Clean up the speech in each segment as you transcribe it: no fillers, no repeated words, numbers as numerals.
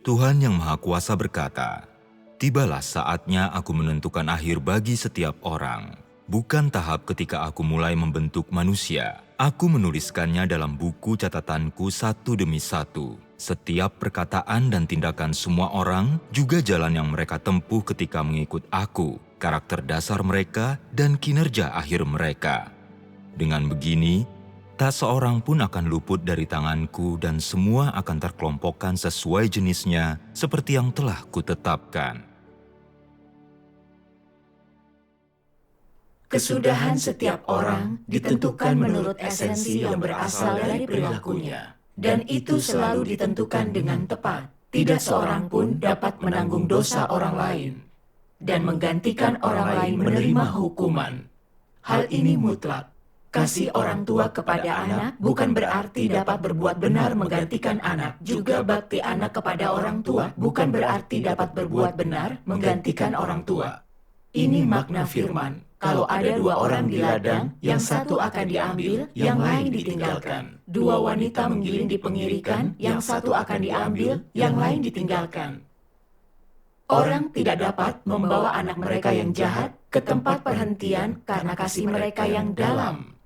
Tuhan Yang Maha Kuasa berkata, "Tibalah saatnya aku menentukan akhir bagi setiap orang. Bukan tahap ketika aku mulai membentuk manusia. Aku menuliskannya dalam buku catatanku satu demi satu. Setiap perkataan dan tindakan semua orang, juga jalan yang mereka tempuh ketika mengikut aku, karakter dasar mereka, dan kinerja akhir mereka. Dengan begini, tak seorang pun akan luput dari tanganku dan semua akan terkelompokkan sesuai jenisnya seperti yang telah kutetapkan." Kesudahan setiap orang ditentukan menurut esensi yang berasal dari perilakunya. Dan itu selalu ditentukan dengan tepat. Tidak seorang pun dapat menanggung dosa orang lain dan menggantikan orang lain menerima hukuman. Hal ini mutlak. Kasih orang tua kepada anak bukan berarti dapat berbuat benar menggantikan anak. Juga bakti anak kepada orang tua bukan berarti dapat berbuat benar menggantikan orang tua. Ini makna firman. Kalau ada dua orang di ladang, yang satu akan diambil, yang lain ditinggalkan. Dua wanita menggiling di pengirikan, yang satu akan diambil, yang lain ditinggalkan. Orang tidak dapat membawa anak mereka yang jahat ke tempat perhentian karena kasih mereka yang dalam.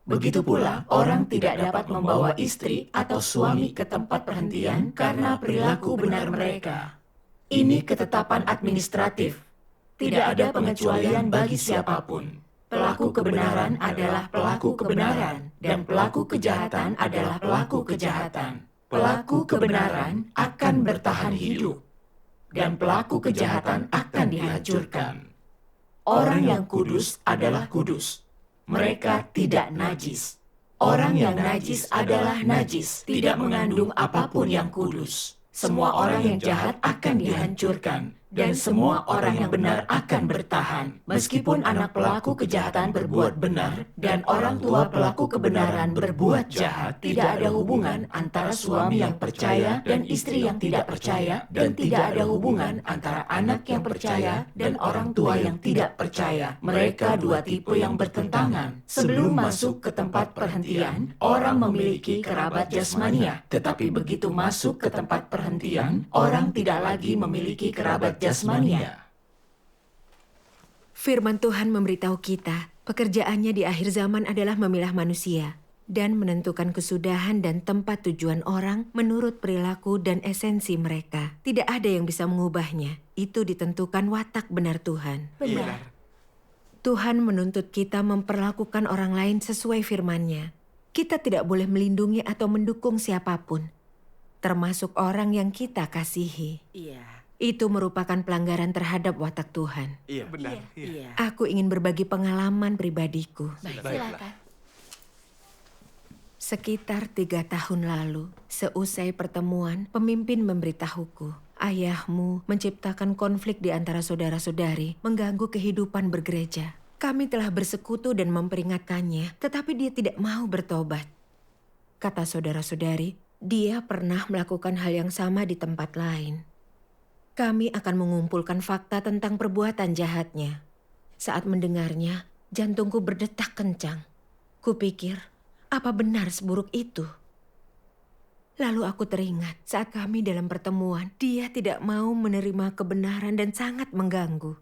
Begitu pula, orang tidak dapat membawa istri atau suami ke tempat perhentian karena perilaku benar mereka. Ini ketetapan administratif. Tidak ada pengecualian bagi siapapun. Pelaku kebenaran adalah pelaku kebenaran, dan pelaku kejahatan adalah pelaku kejahatan. Pelaku kebenaran akan bertahan hidup, dan pelaku kejahatan akan dihancurkan. Orang yang kudus adalah kudus. Mereka tidak najis. Orang yang najis adalah najis, tidak mengandung apapun yang kudus. Semua orang yang jahat akan dihancurkan, dan semua orang yang benar akan bertahan. Meskipun anak pelaku kejahatan berbuat benar, dan orang tua pelaku kebenaran berbuat jahat, tidak ada hubungan antara suami yang percaya dan istri yang tidak percaya, dan tidak ada hubungan antara anak yang percaya dan orang tua yang tidak percaya. Mereka dua tipe yang bertentangan. Sebelum masuk ke tempat perhentian, orang memiliki kerabat jasmania. Tetapi begitu masuk ke tempat perhentian, orang tidak lagi memiliki kerabat jasmania. Firman Tuhan memberitahu kita, pekerjaannya di akhir zaman adalah memilah manusia dan menentukan kesudahan dan tempat tujuan orang menurut perilaku dan esensi mereka. Tidak ada yang bisa mengubahnya. Itu ditentukan watak benar Tuhan. Benar. Tuhan menuntut kita memperlakukan orang lain sesuai firman-Nya. Kita tidak boleh melindungi atau mendukung siapapun, termasuk orang yang kita kasihi. Iya. Itu merupakan pelanggaran terhadap watak Tuhan. Iya, benar. Iya. Aku ingin berbagi pengalaman pribadiku. Baik, Baiklah. silakan. Sekitar 3 tahun lalu, seusai pertemuan, pemimpin memberitahuku, ayahmu menciptakan konflik di antara saudara-saudari, mengganggu kehidupan bergereja. Kami telah bersekutu dan memperingatkannya, tetapi dia tidak mau bertobat. Kata saudara-saudari, dia pernah melakukan hal yang sama di tempat lain. Kami akan mengumpulkan fakta tentang perbuatan jahatnya. Saat mendengarnya, jantungku berdetak kencang. Kupikir, apa benar seburuk itu? Lalu aku teringat saat kami dalam pertemuan, dia tidak mau menerima kebenaran dan sangat mengganggu.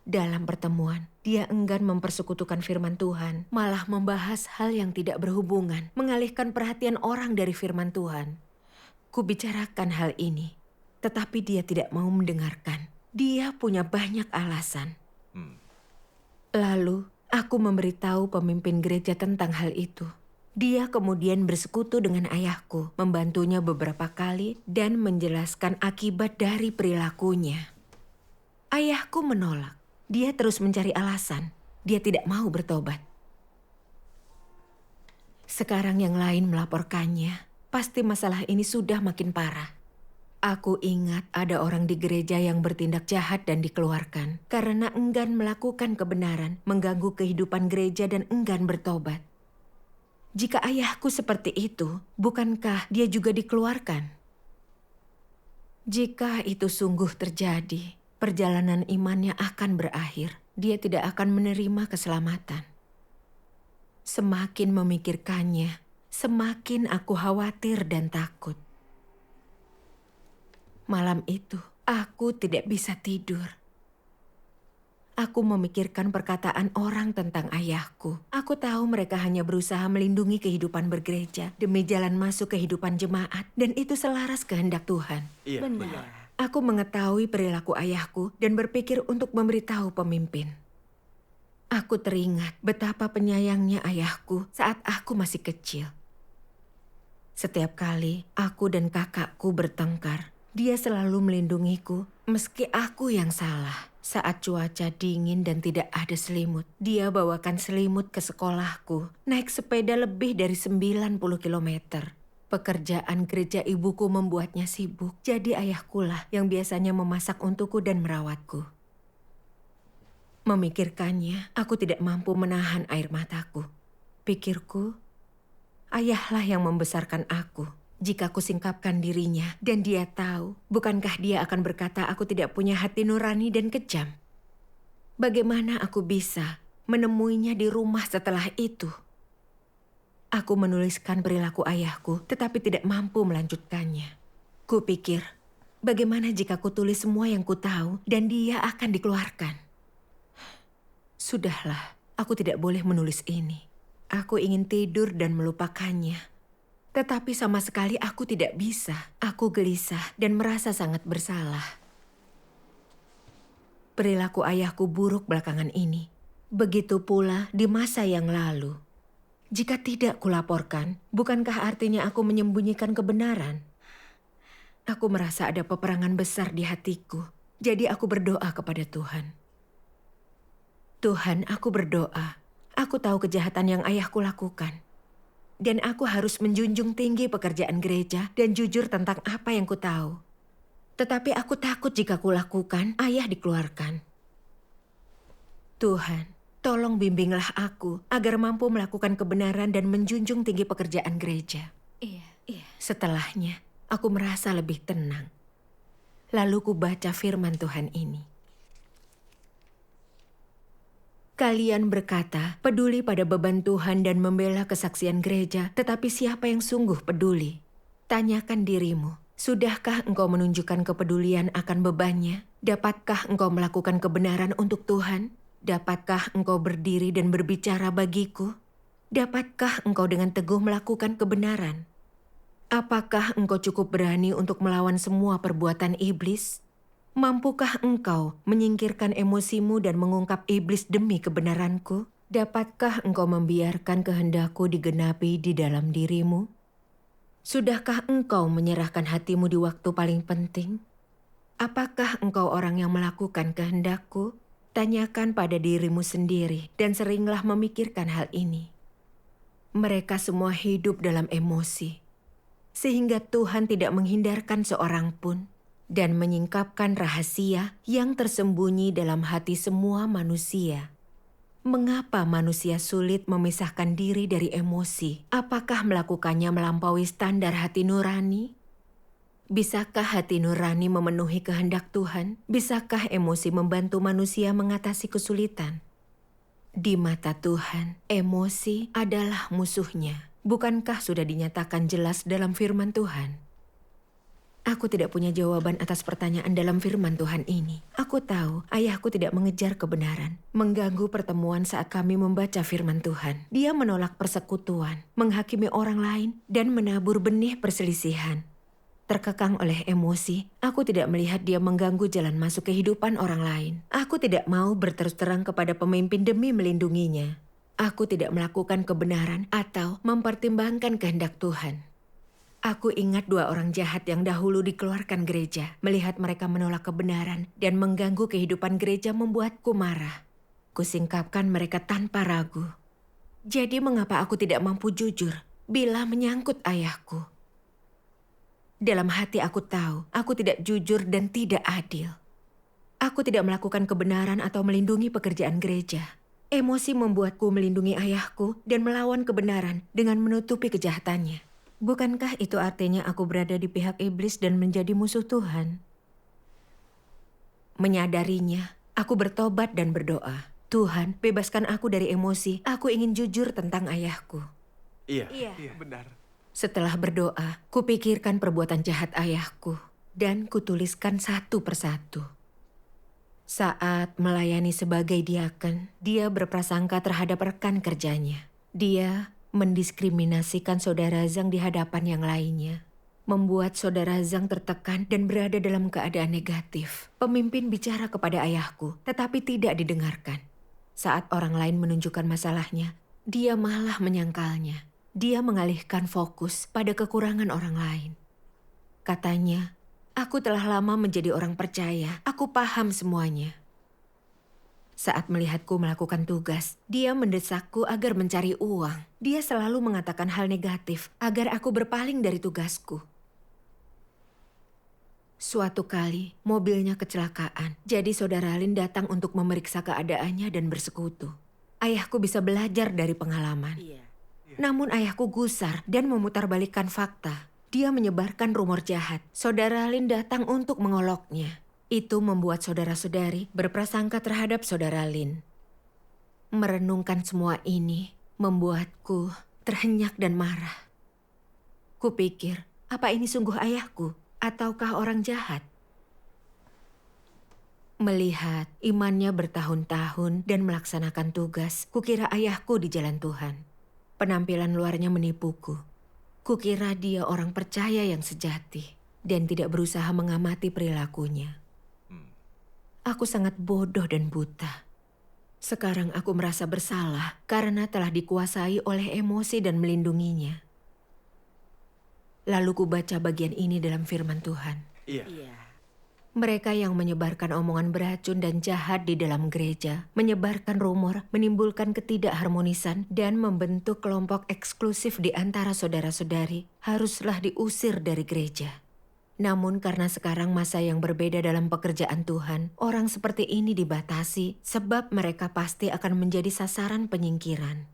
Dalam pertemuan, dia enggan mempersekutukan firman Tuhan, malah membahas hal yang tidak berhubungan, mengalihkan perhatian orang dari firman Tuhan. Kubicarakan hal ini, tetapi dia tidak mau mendengarkan. Dia punya banyak alasan. Lalu, aku memberitahu pemimpin gereja tentang hal itu. Dia kemudian bersekutu dengan ayahku, membantunya beberapa kali dan menjelaskan akibat dari perilakunya. Ayahku menolak. Dia terus mencari alasan. Dia tidak mau bertobat. Sekarang yang lain melaporkannya. Pasti masalah ini sudah makin parah. Aku ingat ada orang di gereja yang bertindak jahat dan dikeluarkan karena enggan melakukan kebenaran, mengganggu kehidupan gereja dan enggan bertobat. Jika ayahku seperti itu, bukankah dia juga dikeluarkan? Jika itu sungguh terjadi, perjalanan imannya akan berakhir. Dia tidak akan menerima keselamatan. Semakin memikirkannya, semakin aku khawatir dan takut. Malam itu, aku tidak bisa tidur. Aku memikirkan perkataan orang tentang ayahku. Aku tahu mereka hanya berusaha melindungi kehidupan bergereja demi jalan masuk kehidupan jemaat, dan itu selaras kehendak Tuhan. Iya, Benar. Aku mengetahui perilaku ayahku dan berpikir untuk memberitahu pemimpin. Aku teringat betapa penyayangnya ayahku saat aku masih kecil. Setiap kali aku dan kakakku bertengkar, dia selalu melindungiku meski aku yang salah. Saat cuaca dingin dan tidak ada selimut, dia bawakan selimut ke sekolahku, naik sepeda lebih dari 90 kilometer. Pekerjaan gereja ibuku membuatnya sibuk, jadi ayahkulah yang biasanya memasak untukku dan merawatku. Memikirkannya, aku tidak mampu menahan air mataku. Pikirku, ayahlah yang membesarkan aku. Jika aku singkapkan dirinya dan dia tahu, bukankah dia akan berkata aku tidak punya hati nurani dan kejam? Bagaimana aku bisa menemuinya di rumah setelah itu? Aku menuliskan perilaku ayahku, tetapi tidak mampu melanjutkannya. Kupikir, bagaimana jika ku tulis semua yang ku tahu dan dia akan dikeluarkan? Sudahlah, aku tidak boleh menulis ini. Aku ingin tidur dan melupakannya. Tetapi sama sekali aku tidak bisa. Aku gelisah dan merasa sangat bersalah. Perilaku ayahku buruk belakangan ini. Begitu pula di masa yang lalu. Jika tidak kulaporkan, bukankah artinya aku menyembunyikan kebenaran? Aku merasa ada peperangan besar di hatiku. Jadi aku berdoa kepada Tuhan. Tuhan, aku berdoa. Aku tahu kejahatan yang ayahku lakukan. Dan aku harus menjunjung tinggi pekerjaan gereja dan jujur tentang apa yang ku tahu. Tetapi aku takut jika kulakukan, ayah dikeluarkan. Tuhan, tolong bimbinglah aku agar mampu melakukan kebenaran dan menjunjung tinggi pekerjaan gereja. Iya. Setelahnya, aku merasa lebih tenang. Lalu ku baca firman Tuhan ini. Kalian berkata, peduli pada beban Tuhan dan membela kesaksian gereja, tetapi siapa yang sungguh peduli? Tanyakan dirimu, sudahkah engkau menunjukkan kepedulian akan bebannya? Dapatkah engkau melakukan kebenaran untuk Tuhan? Dapatkah engkau berdiri dan berbicara bagiku? Dapatkah engkau dengan teguh melakukan kebenaran? Apakah engkau cukup berani untuk melawan semua perbuatan iblis? Mampukah engkau menyingkirkan emosimu dan mengungkap iblis demi kebenaranku? Dapatkah engkau membiarkan kehendakku digenapi di dalam dirimu? Sudahkah engkau menyerahkan hatimu di waktu paling penting? Apakah engkau orang yang melakukan kehendakku? Tanyakan pada dirimu sendiri dan seringlah memikirkan hal ini. Mereka semua hidup dalam emosi, sehingga Tuhan tidak menghindarkan seorang pun dan menyingkapkan rahasia yang tersembunyi dalam hati semua manusia. Mengapa manusia sulit memisahkan diri dari emosi? Apakah melakukannya melampaui standar hati nurani? Bisakah hati nurani memenuhi kehendak Tuhan? Bisakah emosi membantu manusia mengatasi kesulitan? Di mata Tuhan, emosi adalah musuhnya. Bukankah sudah dinyatakan jelas dalam firman Tuhan? Aku tidak punya jawaban atas pertanyaan dalam firman Tuhan ini. Aku tahu ayahku tidak mengejar kebenaran, mengganggu pertemuan saat kami membaca firman Tuhan. Dia menolak persekutuan, menghakimi orang lain, dan menabur benih perselisihan. Terkekang oleh emosi, aku tidak melihat dia mengganggu jalan masuk kehidupan orang lain. Aku tidak mau berterus terang kepada pemimpin demi melindunginya. Aku tidak melakukan kebenaran atau mempertimbangkan kehendak Tuhan. Aku ingat 2 orang jahat yang dahulu dikeluarkan gereja. Melihat mereka menolak kebenaran dan mengganggu kehidupan gereja membuatku marah. Kusingkapkan mereka tanpa ragu. Jadi mengapa aku tidak mampu jujur bila menyangkut ayahku? Dalam hati aku tahu, aku tidak jujur dan tidak adil. Aku tidak melakukan kebenaran atau melindungi pekerjaan gereja. Emosi membuatku melindungi ayahku dan melawan kebenaran dengan menutupi kejahatannya. Bukankah itu artinya aku berada di pihak iblis dan menjadi musuh Tuhan? Menyadarinya, aku bertobat dan berdoa. Tuhan, bebaskan aku dari emosi. Aku ingin jujur tentang ayahku. Iya, benar. Setelah berdoa, kupikirkan perbuatan jahat ayahku. dan kutuliskan satu persatu. Saat melayani sebagai diaken, dia berprasangka terhadap rekan kerjanya. Dia mendiskriminasikan saudara Zhang di hadapan yang lainnya, membuat saudara Zhang tertekan dan berada dalam keadaan negatif. Pemimpin bicara kepada ayahku, tetapi tidak didengarkan. Saat orang lain menunjukkan masalahnya, dia malah menyangkalnya. Dia mengalihkan fokus pada kekurangan orang lain. Katanya, "Aku telah lama menjadi orang percaya, aku paham semuanya." Saat melihatku melakukan tugas, dia mendesakku agar mencari uang. Dia selalu mengatakan hal negatif agar aku berpaling dari tugasku. Suatu kali, mobilnya kecelakaan. Jadi saudara Lin datang untuk memeriksa keadaannya dan bersekutu. Ayahku bisa belajar dari pengalaman. Namun ayahku gusar dan memutarbalikkan fakta. Dia menyebarkan rumor jahat. Saudara Lin datang untuk mengoloknya. Itu membuat saudara-saudari berprasangka terhadap saudara Lin. Merenungkan semua ini membuatku terhenyak dan marah. Kupikir, apa ini sungguh ayahku ataukah orang jahat? Melihat imannya bertahun-tahun dan melaksanakan tugas, kukira ayahku di jalan Tuhan. Penampilan luarnya menipuku. Kukira dia orang percaya yang sejati dan tidak berusaha mengamati perilakunya. Aku sangat bodoh dan buta. Sekarang aku merasa bersalah karena telah dikuasai oleh emosi dan melindunginya. Lalu kubaca bagian ini dalam firman Tuhan. Mereka yang menyebarkan omongan beracun dan jahat di dalam gereja, menyebarkan rumor, menimbulkan ketidakharmonisan, dan membentuk kelompok eksklusif di antara saudara-saudari, haruslah diusir dari gereja. Namun karena sekarang masa yang berbeda dalam pekerjaan Tuhan, orang seperti ini dibatasi sebab mereka pasti akan menjadi sasaran penyingkiran.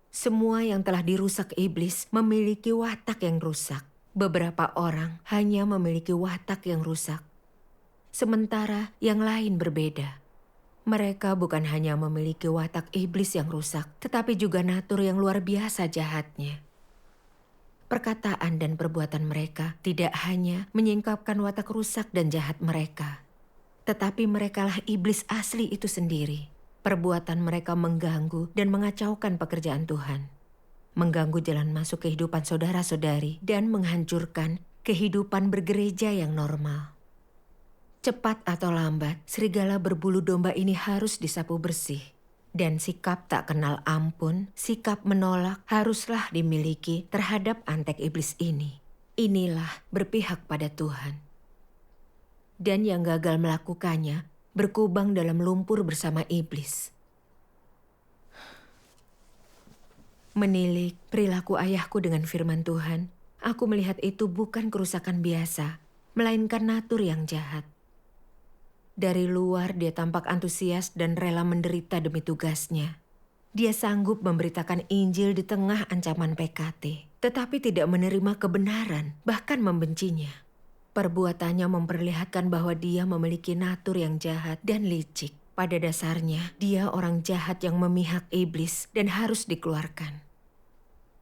Semua yang telah dirusak iblis memiliki watak yang rusak. Beberapa orang hanya memiliki watak yang rusak. Sementara yang lain berbeda. Mereka bukan hanya memiliki watak iblis yang rusak, tetapi juga natur yang luar biasa jahatnya. Perkataan dan perbuatan mereka tidak hanya menyingkapkan watak rusak dan jahat mereka, tetapi merekalah iblis asli itu sendiri. Perbuatan mereka mengganggu dan mengacaukan pekerjaan Tuhan, mengganggu jalan masuk kehidupan saudara-saudari, dan menghancurkan kehidupan bergereja yang normal. Cepat atau lambat, serigala berbulu domba ini harus disapu bersih. Dan sikap tak kenal ampun, sikap menolak haruslah dimiliki terhadap antek iblis ini. Inilah berpihak pada Tuhan. Dan yang gagal melakukannya berkubang dalam lumpur bersama iblis. Menilik perilaku ayahku dengan firman Tuhan, aku melihat itu bukan kerusakan biasa, melainkan natur yang jahat. Dari luar dia tampak antusias dan rela menderita demi tugasnya. Dia sanggup memberitakan Injil di tengah ancaman PKT, tetapi tidak menerima kebenaran, bahkan membencinya. Perbuatannya memperlihatkan bahwa dia memiliki natur yang jahat dan licik. Pada dasarnya, dia orang jahat yang memihak iblis dan harus dikeluarkan.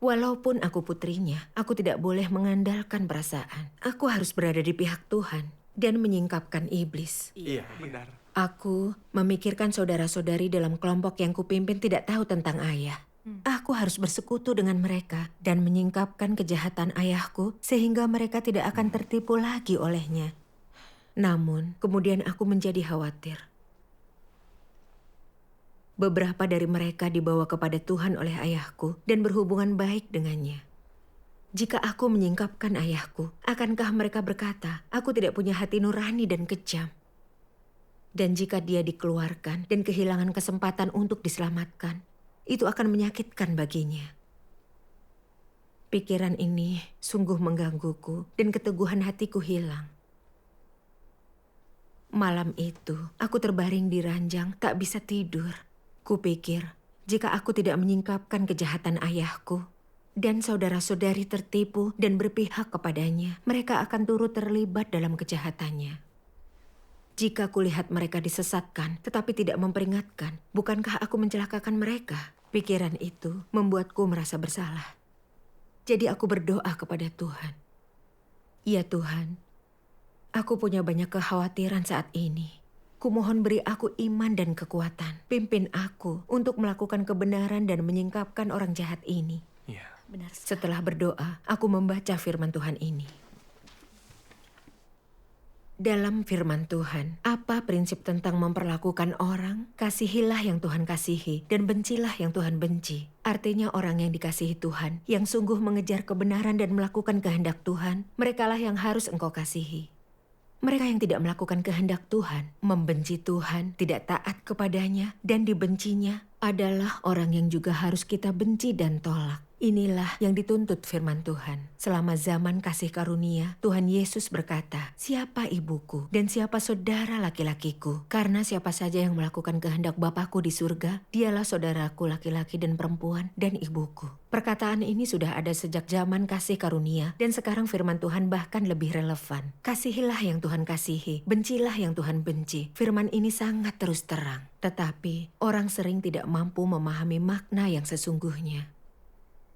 Walaupun aku putrinya, aku tidak boleh mengandalkan perasaan. Aku harus berada di pihak Tuhan dan menyingkapkan iblis. Iya, benar. Aku memikirkan saudara-saudari dalam kelompok yang kupimpin tidak tahu tentang ayah. Aku harus bersekutu dengan mereka dan menyingkapkan kejahatan ayahku sehingga mereka tidak akan tertipu lagi olehnya. Namun, kemudian aku menjadi khawatir. Beberapa dari mereka dibawa kepada Tuhan oleh ayahku dan berhubungan baik dengannya. Jika aku menyingkapkan ayahku, akankah mereka berkata, aku tidak punya hati nurani dan kejam? Dan jika dia dikeluarkan dan kehilangan kesempatan untuk diselamatkan, itu akan menyakitkan baginya. Pikiran ini sungguh menggangguku dan keteguhan hatiku hilang. Malam itu, aku terbaring di ranjang tak bisa tidur. Kupikir, jika aku tidak menyingkapkan kejahatan ayahku, dan saudara-saudari tertipu dan berpihak kepadanya, mereka akan turut terlibat dalam kejahatannya. Jika kulihat mereka disesatkan tetapi tidak memperingatkan, bukankah aku mencelakakan mereka? Pikiran itu membuatku merasa bersalah. Jadi aku berdoa kepada Tuhan. Ya Tuhan, Aku punya banyak kekhawatiran saat ini. Kumohon beri aku iman dan kekuatan. Pimpin aku untuk melakukan kebenaran dan menyingkapkan orang jahat ini. Ya. Benar. Setelah berdoa, aku membaca firman Tuhan ini. Dalam firman Tuhan, apa prinsip tentang memperlakukan orang? Kasihilah yang Tuhan kasihi dan bencilah yang Tuhan benci. Artinya orang yang dikasihi Tuhan, yang sungguh mengejar kebenaran dan melakukan kehendak Tuhan, merekalah yang harus engkau kasihi. Mereka yang tidak melakukan kehendak Tuhan, membenci Tuhan, tidak taat kepadanya, dan dibencinya adalah orang yang juga harus kita benci dan tolak. Inilah yang dituntut firman Tuhan. Selama zaman kasih karunia, Tuhan Yesus berkata, "Siapa ibuku dan siapa saudara laki-lakiku? Karena siapa saja yang melakukan kehendak Bapakku di surga, dialah saudaraku laki-laki dan perempuan dan ibuku." Perkataan ini sudah ada sejak zaman kasih karunia, dan sekarang firman Tuhan bahkan lebih relevan. Kasihilah yang Tuhan kasihi, bencilah yang Tuhan benci. Firman ini sangat terus terang. Tetapi orang sering tidak mampu memahami makna yang sesungguhnya.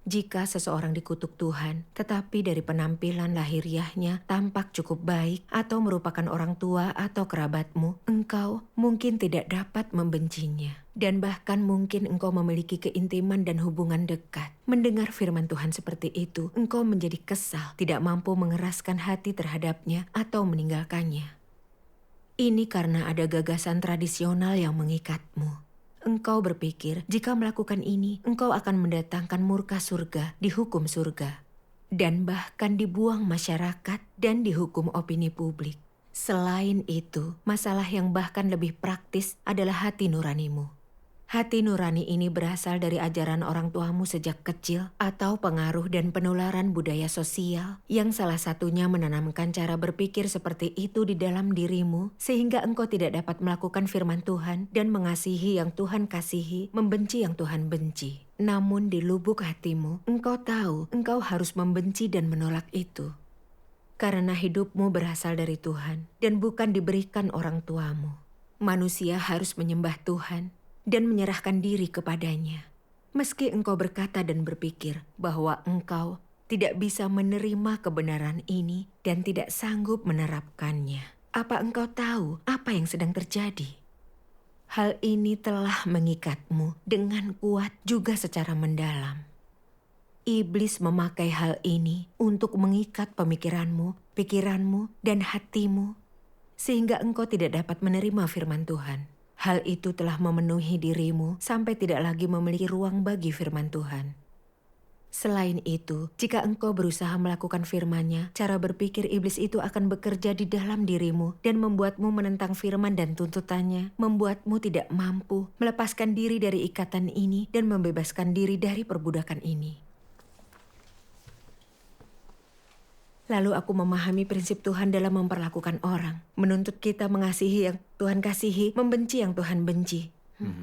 Jika seseorang dikutuk Tuhan, tetapi dari penampilan lahiriahnya tampak cukup baik atau merupakan orang tua atau kerabatmu, engkau mungkin tidak dapat membencinya. Dan bahkan mungkin engkau memiliki keintiman dan hubungan dekat. Mendengar firman Tuhan seperti itu, engkau menjadi kesal, tidak mampu mengeraskan hati terhadapnya atau meninggalkannya. Ini karena ada gagasan tradisional yang mengikatmu. Engkau berpikir, jika melakukan ini, engkau akan mendatangkan murka surga, dihukum surga, dan bahkan dibuang masyarakat dan dihukum opini publik. Selain itu, masalah yang bahkan lebih praktis adalah hati nuranimu. Hati nurani ini berasal dari ajaran orang tuamu sejak kecil atau pengaruh dan penularan budaya sosial yang salah satunya menanamkan cara berpikir seperti itu di dalam dirimu sehingga engkau tidak dapat melakukan firman Tuhan dan mengasihi yang Tuhan kasihi, membenci yang Tuhan benci. Namun di lubuk hatimu, engkau tahu engkau harus membenci dan menolak itu. Karena hidupmu berasal dari Tuhan dan bukan diberikan orang tuamu. Manusia harus menyembah Tuhan dan menyerahkan diri kepadanya. Meski engkau berkata dan berpikir bahwa engkau tidak bisa menerima kebenaran ini dan tidak sanggup menerapkannya. Apa engkau tahu apa yang sedang terjadi? Hal ini telah mengikatmu dengan kuat juga secara mendalam. Iblis memakai hal ini untuk mengikat pemikiranmu, pikiranmu, dan hatimu, sehingga engkau tidak dapat menerima firman Tuhan. Hal itu telah memenuhi dirimu sampai tidak lagi memiliki ruang bagi firman Tuhan. Selain itu, jika engkau berusaha melakukan firman-Nya, cara berpikir iblis itu akan bekerja di dalam dirimu dan membuatmu menentang firman dan tuntutannya, membuatmu tidak mampu melepaskan diri dari ikatan ini dan membebaskan diri dari perbudakan ini. Lalu aku memahami prinsip Tuhan dalam memperlakukan orang. Menuntut kita mengasihi yang Tuhan kasihi, membenci yang Tuhan benci.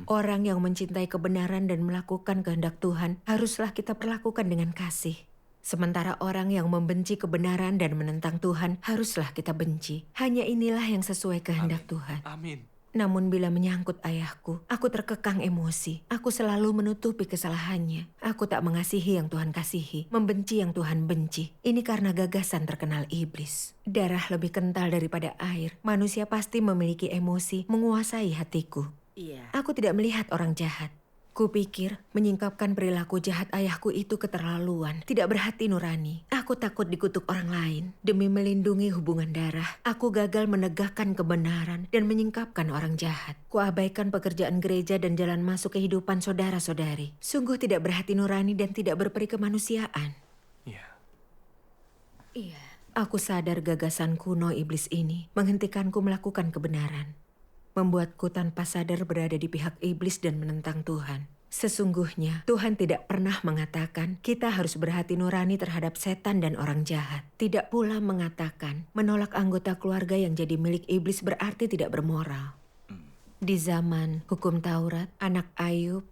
Orang yang mencintai kebenaran dan melakukan kehendak Tuhan haruslah kita perlakukan dengan kasih. Sementara orang yang membenci kebenaran dan menentang Tuhan haruslah kita benci. Hanya inilah yang sesuai kehendak Tuhan. Amin. Namun bila menyangkut ayahku, aku terkekang emosi. Aku selalu menutupi kesalahannya. Aku tak mengasihi yang Tuhan kasihi, membenci yang Tuhan benci. Ini karena gagasan terkenal iblis. Darah lebih kental daripada air. Manusia pasti memiliki emosi menguasai hatiku. Iya. Aku tidak melihat orang jahat. Kupikir menyingkapkan perilaku jahat ayahku itu keterlaluan, tidak berhati nurani. Aku takut dikutuk orang lain. Demi melindungi hubungan darah, aku gagal menegakkan kebenaran dan menyingkapkan orang jahat. Kuabaikan pekerjaan gereja dan jalan masuk kehidupan saudara-saudari. Sungguh tidak berhati nurani dan tidak berperi kemanusiaan. Iya. Iya. Aku sadar gagasan kuno iblis ini menghentikanku melakukan kebenaran. Membuatku tanpa sadar berada di pihak iblis dan menentang Tuhan. Sesungguhnya, Tuhan tidak pernah mengatakan kita harus berhati nurani terhadap setan dan orang jahat. Tidak pula mengatakan menolak anggota keluarga yang jadi milik iblis berarti tidak bermoral. Di zaman hukum Taurat, anak Ayub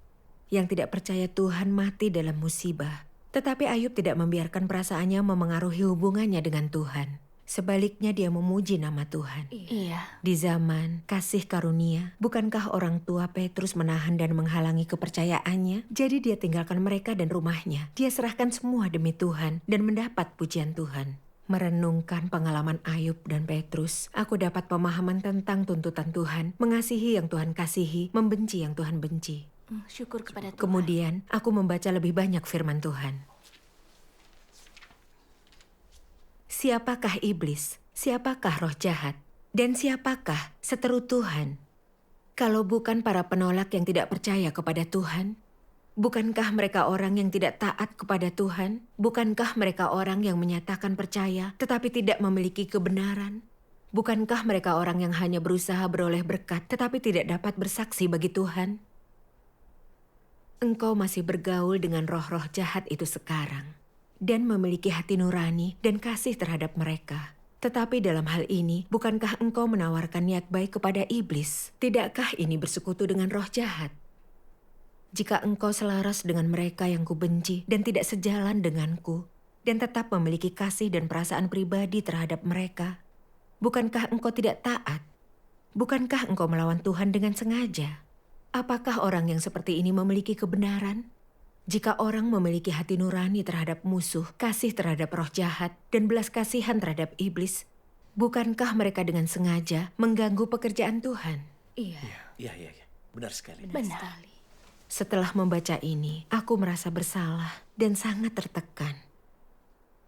yang tidak percaya Tuhan mati dalam musibah. Tetapi Ayub tidak membiarkan perasaannya memengaruhi hubungannya dengan Tuhan. Sebaliknya dia memuji nama Tuhan. Iya. Di zaman kasih karunia, bukankah orang tua Petrus menahan dan menghalangi kepercayaannya? Jadi dia tinggalkan mereka dan rumahnya. Dia serahkan semua demi Tuhan dan mendapat pujian Tuhan. Merenungkan pengalaman Ayub dan Petrus, aku dapat pemahaman tentang tuntutan Tuhan, mengasihi yang Tuhan kasihi, membenci yang Tuhan benci. Syukur kepada Tuhan. Kemudian, aku membaca lebih banyak firman Tuhan. Siapakah iblis? Siapakah roh jahat? Dan siapakah seteru Tuhan? Kalau bukan para penolak yang tidak percaya kepada Tuhan, bukankah mereka orang yang tidak taat kepada Tuhan? Bukankah mereka orang yang menyatakan percaya tetapi tidak memiliki kebenaran? Bukankah mereka orang yang hanya berusaha beroleh berkat tetapi tidak dapat bersaksi bagi Tuhan? Engkau masih bergaul dengan roh-roh jahat itu sekarang dan memiliki hati nurani dan kasih terhadap mereka. Tetapi dalam hal ini, bukankah engkau menawarkan niat baik kepada iblis? Tidakkah ini bersekutu dengan roh jahat? Jika engkau selaras dengan mereka yang kubenci dan tidak sejalan denganku, dan tetap memiliki kasih dan perasaan pribadi terhadap mereka, bukankah engkau tidak taat? Bukankah engkau melawan Tuhan dengan sengaja? Apakah orang yang seperti ini memiliki kebenaran? Jika orang memiliki hati nurani terhadap musuh, kasih terhadap roh jahat, dan belas kasihan terhadap iblis, bukankah mereka dengan sengaja mengganggu pekerjaan Tuhan? Iya. Iya. Benar sekali. Benar. Setelah membaca ini, aku merasa bersalah dan sangat tertekan.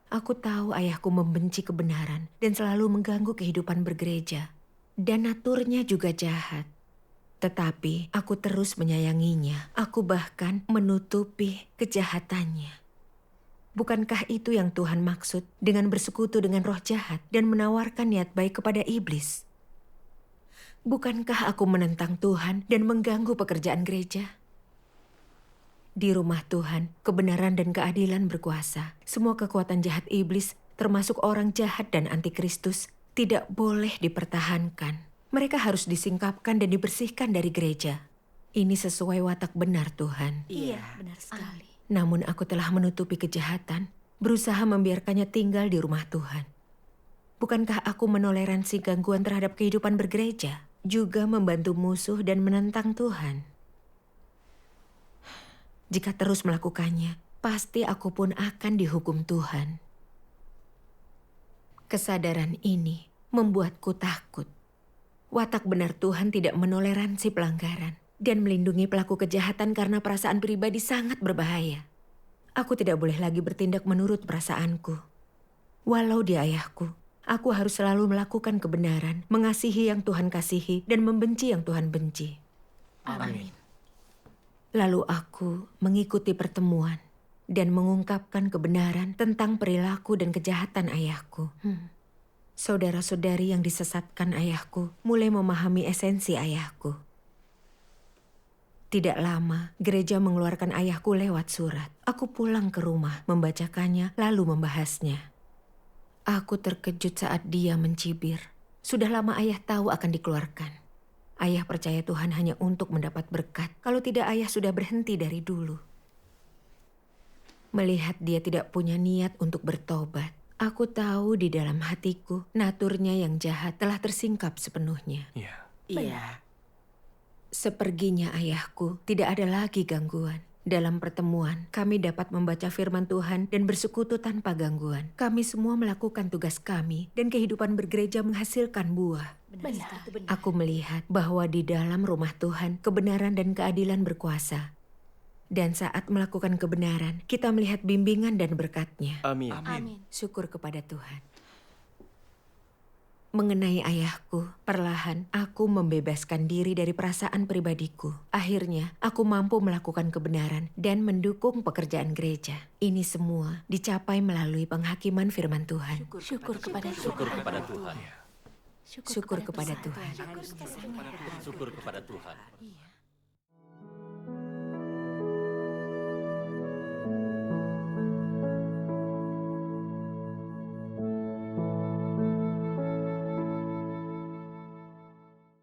Aku tahu ayahku membenci kebenaran dan selalu mengganggu kehidupan bergereja. Dan naturnya juga jahat. Tetapi aku terus menyayanginya. Aku bahkan menutupi kejahatannya. Bukankah itu yang Tuhan maksud dengan bersekutu dengan roh jahat dan menawarkan niat baik kepada iblis? Bukankah aku menentang Tuhan dan mengganggu pekerjaan gereja? Di rumah Tuhan, kebenaran dan keadilan berkuasa. Semua kekuatan jahat iblis, termasuk orang jahat dan antikristus, tidak boleh dipertahankan. Mereka harus disingkapkan dan dibersihkan dari gereja. Ini sesuai watak benar Tuhan. Iya, benar sekali. Namun aku telah menutupi kejahatan, berusaha membiarkannya tinggal di rumah Tuhan. Bukankah aku menoleransi gangguan terhadap kehidupan bergereja, juga membantu musuh dan menentang Tuhan? Jika terus melakukannya, pasti aku pun akan dihukum Tuhan. Kesadaran ini membuatku takut. Watak benar Tuhan tidak menoleransi pelanggaran dan melindungi pelaku kejahatan karena perasaan pribadi sangat berbahaya. Aku tidak boleh lagi bertindak menurut perasaanku. Walau dia ayahku, aku harus selalu melakukan kebenaran, mengasihi yang Tuhan kasihi, dan membenci yang Tuhan benci. Amin. Lalu aku mengikuti pertemuan dan mengungkapkan kebenaran tentang perilaku dan kejahatan ayahku. Saudara-saudari yang disesatkan ayahku mulai memahami esensi ayahku. Tidak lama, gereja mengeluarkan ayahku lewat surat. Aku pulang ke rumah, membacakannya, lalu membahasnya. Aku terkejut saat dia mencibir. Sudah lama ayah tahu akan dikeluarkan. Ayah percaya Tuhan hanya untuk mendapat berkat. Kalau tidak, ayah sudah berhenti dari dulu. Melihat dia tidak punya niat untuk bertobat, aku tahu di dalam hatiku, naturnya yang jahat telah tersingkap sepenuhnya. Iya. Seperginya ayahku, tidak ada lagi gangguan. Dalam pertemuan, kami dapat membaca firman Tuhan dan bersekutu tanpa gangguan. Kami semua melakukan tugas kami dan kehidupan bergereja menghasilkan buah. Benar. Aku melihat bahwa di dalam rumah Tuhan, kebenaran dan keadilan berkuasa. Dan saat melakukan kebenaran, kita melihat bimbingan dan berkat-Nya. Amin. Amin. Syukur kepada Tuhan. Mengenai ayahku, perlahan aku membebaskan diri dari perasaan pribadiku. Akhirnya, aku mampu melakukan kebenaran dan mendukung pekerjaan gereja. Ini semua dicapai melalui penghakiman firman Tuhan. Syukur kepada Tuhan. Syukur kepada Tuhan. Syukur kepada Tuhan. Syukur kepada Tuhan. Iya.